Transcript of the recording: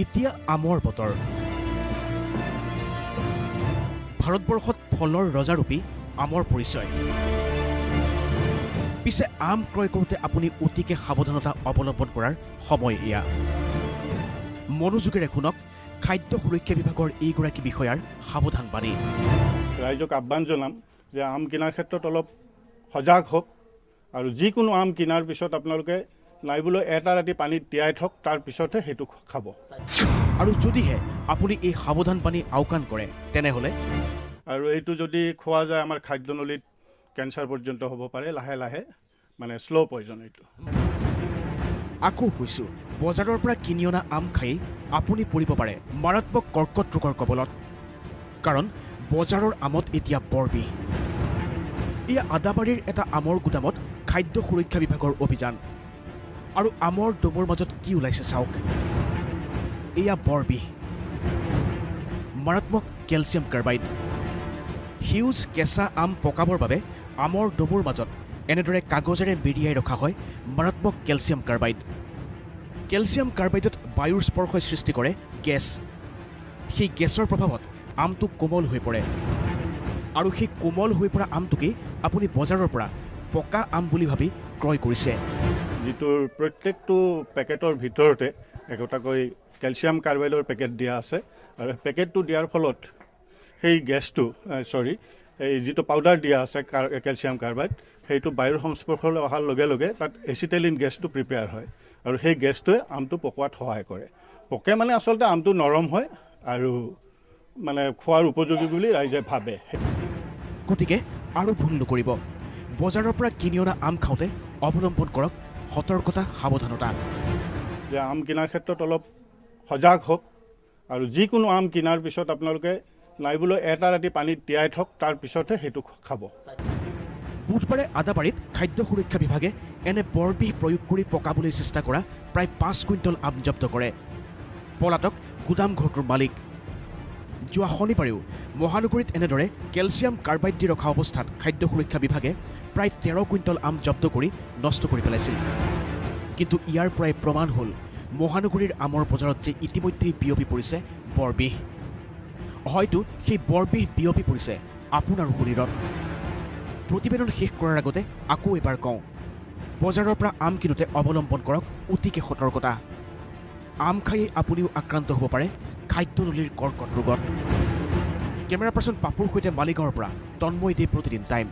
এতিয়া আমৰ বতৰ ভাৰতবৰ্ষত ফলৰ ৰজাৰূপী আমৰ পৰিচয় পিছে আম ক্ৰয় কৰোঁতে আপুনি অতিকে সাৱধানতা অৱলম্বন কৰাৰ সময় এয়া মনোযোগেৰে শুনক খাদ্য সুৰক্ষা বিভাগৰ এইগৰাকী বিষয়াৰ সাৱধানবাণী ৰাইজক আহ্বান জনাম যে আম কিনাৰ ক্ষেত্ৰত অলপ সজাগ হওক আৰু যিকোনো আম কিনাৰ পিছত আপোনালোকে নাইবলৈ এটা ৰাতি পানীত তিয়াই থওক তাৰ পিছতহে সেইটো খাব আৰু যদিহে আপুনি এই সাৱধানবাণী আওকাণ কৰে তেনেহ'লে আৰু এইটো যদি খোৱা যায় আমাৰ খাদ্যনলীত কেঞ্চাৰ পৰ্যন্ত হ'ব পাৰে লাহে লাহে মানে শ্ল' পয়জন এইটো আকৌ কৈছোঁ বজাৰৰ পৰা কিনি অনা আম খাই আপুনি পৰিব পাৰে মাৰাত্মক কৰ্কট ৰোগৰ কবলত কাৰণ বজাৰৰ আমত এতিয়া বৰ বিষ এয়া আদাবাৰীৰ এটা আমৰ গুদামত খাদ্য সুৰক্ষা বিভাগৰ অভিযান আৰু আমৰ দমৰ মাজত কি ওলাইছে চাওক এয়া বৰ বিষ মাৰাত্মক কেলছিয়াম কাৰ্বাইড সেউজ কেঁচা আম পকাবৰ বাবে আমৰ দমৰ মাজত এনেদৰে কাগজেৰে মেৰিয়াই ৰখা হয় মাৰাত্মক কেলছিয়াম কাৰ্বাইড কেলছিয়াম কাৰ্বাইডত বায়ুৰ স্পৰ্শই সৃষ্টি কৰে গেছ সেই গেছৰ প্ৰভাৱত আমটো কোমল হৈ পৰে আৰু সেই কোমল হৈ পৰা আমটোকেই আপুনি বজাৰৰ পৰা পকা আম বুলি ভাবি ক্ৰয় কৰিছে যিটোৰ প্ৰত্যেকটো পেকেটৰ ভিতৰতে একোটাকৈ কেলছিয়াম কাৰ্বাইডৰ পেকেট দিয়া আছে আৰু পেকেটটো দিয়াৰ ফলত সেই গেছটো এই যিটো পাউডাৰ দিয়া আছে কেলছিয়াম কাৰ্বাইড সেইটো বায়ুৰ সংস্পৰ্শলৈ অহাৰ লগে লগে তাত এচিটাইলিন গেছটো প্ৰিপেয়াৰ হয় আৰু সেই গেছটোৱে আমটো পকোৱাত সহায় কৰে পকে মানে আচলতে আমটো নৰম হয় আৰু মানে খোৱাৰ উপযোগী বুলি ৰাইজে ভাবে গতিকে আৰু ভুল নকৰিব বজাৰৰ পৰা কিনি অনা আম খাওঁতে অৱলম্বন কৰক সতৰ্কতা সাৱধানতা যে আম কিনাৰ ক্ষেত্ৰত অলপ সজাগ হওক আৰু যিকোনো আম কিনাৰ পিছত আপোনালোকে নাইবলৈ এটা ৰাতি পানীত তিয়াই থওক তাৰ পিছতহে সেইটো খাব বুধবাৰে আদাবাৰীত খাদ্য সুৰক্ষা বিভাগে এনে বৰ বিষ প্ৰয়োগ কৰি পকাবলৈ চেষ্টা কৰা প্ৰায় 5 কুইণ্টল আম জব্দ কৰে পলাতক গুদাম ঘৰটোৰ মালিক যোৱা শনিবাৰেও মহানগৰীত এনেদৰে কেলছিয়াম কাৰ্বাইড দি ৰখা অৱস্থাত খাদ্য সুৰক্ষা বিভাগে প্ৰায় 13 কুইণ্টল আম জব্দ কৰি নষ্ট কৰি পেলাইছিল কিন্তু ইয়াৰ পৰাই প্ৰমাণ হ'ল মহানগৰীৰ আমৰ বজাৰত যে ইতিমধ্যেই বিয়পি পৰিছে বৰ বিষ হয়তো সেই বৰ বিষ বিয়পি পৰিছে আপোনাৰ শৰীৰত প্ৰতিবেদন শেষ কৰাৰ আগতে আকৌ এবাৰ কওঁ বজাৰৰ পৰা আম কিনোতে অৱলম্বন কৰক অতিকে সতৰ্কতা আম খায়েই আপুনিও আক্ৰান্ত হ'ব পাৰে খাদ্যনলীৰ কৰ্কট ৰোগত কেমেৰা পাৰ্চন পাপুৰ সৈতে মালিগাঁৱৰ পৰা তন্ময় দে প্ৰতিদিন টাইম